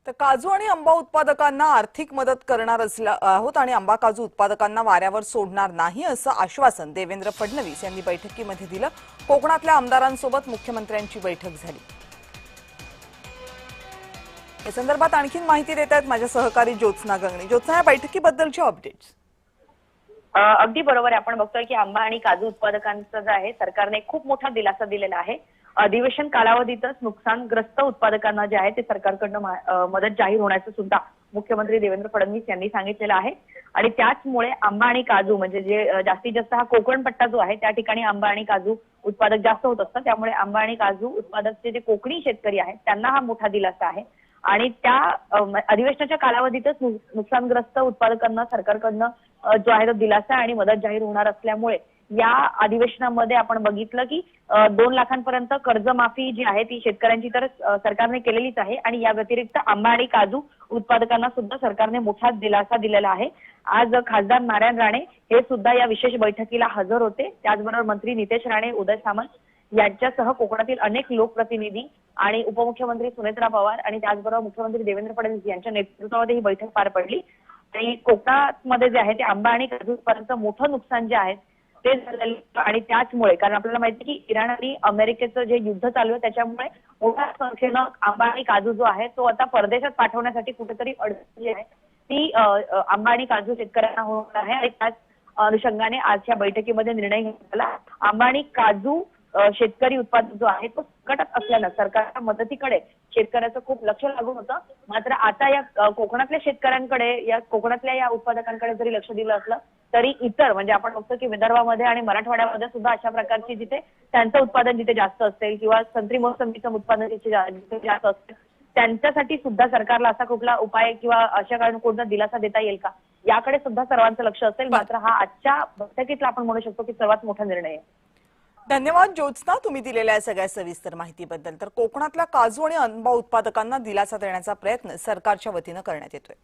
तर काजू आणि आंबा उत्पादकांना आर्थिक मदत करणार आहोत आणि आंबा काजू उत्पादकांना वाऱ्यावर सोडणार नाही असं आश्वासन देवेंद्र फडणवीस यांनी बैठकीमध्ये दिलं। कोकणातल्या आमदारांसोबत मुख्यमंत्र्यांची बैठक झाली। या संदर्भात आणखी माहिती देत आहेत माझे सहकारी ज्योत्स्ना गंगणे। ज्योत्स्ना, या बैठकीबद्दलची अपडेट्स। अगदी बरोबर आहे। आपण बघतोय की आंबा आणि काजू उत्पादकांचा जो आहे सरकारने खूप मोठा दिलासा दिलेला आहे। अधिवेशन कालावधीतच नुकसानग्रस्त उत्पादकांना जे आहे ते सरकारकडून मदत जाहीर होण्याचं सुद्धा मुख्यमंत्री देवेंद्र फडणवीस यांनी सांगितलेलं आहे। आणि त्याचमुळे आंबा आणि काजू म्हणजे जे जास्तीत जास्त हा कोकण पट्टा जो आहे त्या ठिकाणी आंबा आणि काजू उत्पादक जास्त होत असतात, त्यामुळे आंबा आणि काजू उत्पादकचे जे कोकणी शेतकरी आहेत त्यांना हा मोठा दिलासा आहे। आणि त्या अधिवेशनाच्या कालावधीतच नुकसानग्रस्त उत्पादकांना सरकारकडून जो आहे तो दिलासा आणि मदत जाहीर होणार असल्यामुळे या अधिवेशनामध्ये आपण बघितलं की 2 लाखांपर्यंत कर्जमाफी जी आहे ती शेतकऱ्यांची तर सरकारने केलेलीच आहे आणि या व्यतिरिक्त आंबा आणि काजू उत्पादकांना सुद्धा सरकारने मोठा दिलासा दिलेला आहे। आज खासदार नारायण राणे हे सुद्धा या विशेष बैठकीला हजर होते। त्याचबरोबर मंत्री नितेश राणे, उदय सामंत यांच्यासह कोकणातील अनेक लोकप्रतिनिधी आणि उपमुख्यमंत्री सुनेत्रा पवार आणि त्याचबरोबर मुख्यमंत्री देवेंद्र फडणवीस यांच्या नेतृत्वामध्ये ही बैठक पार पडली। आणि कोकणामध्ये जे आहे ते आंबा आणि काजू उत्पादनाचं मोठं नुकसान जे आहे ते झालेलं आणि त्याचमुळे कारण आपल्याला माहिती आहे की इराण आणि अमेरिकेचं जे युद्ध चालू आहे त्याच्यामुळे मोठ्या संख्येनं आंबा आणि काजू जो आहे तो आता परदेशात पाठवण्यासाठी कुठेतरी अडचण जी आहे ती आंबा आणि काजू शेतकऱ्यांना होत आहे। आणि त्याच अनुषंगाने आजच्या बैठकीमध्ये निर्णय घेण्यात आला। आंबा आणि काजू शेतकरी उत्पादक जो आहे तो संकटात असल्यानं सरकारच्या मदतीकडे शेतकऱ्याचं खूप लक्ष लागून होतं। मात्र आता या कोकणातल्या शेतकऱ्यांकडे या कोकणातल्या या उत्पादकांकडे जरी लक्ष दिलं असलं तरी इतर म्हणजे आपण बघतो की विदर्भामध्ये आणि मराठवाड्यामध्ये सुद्धा अशा प्रकारची जिथे त्यांचं उत्पादन जिथे जास्त असेल किंवा संत्री मोसंबीचं उत्पादन जिथे जास्त असेल त्यांच्यासाठी सुद्धा सरकारला असा कुठला उपाय किंवा अशा कारण कोणता दिलासा देता येईल का याकडे सुद्धा सर्वांचं लक्ष असेल। मात्र हा आजच्या बैठकीतला आपण म्हणू शकतो की सर्वात मोठा निर्णय आहे। धन्यवाद ज्योत्स्ना, तुम्ही दिलेल्या सगळ्या सविस्तर माहितीबद्दल। तर कोकणातल्या काजू आणि आंबा उत्पादकांना दिलासा देण्याचा प्रयत्न सरकारच्या वतीने करण्यात येतोय।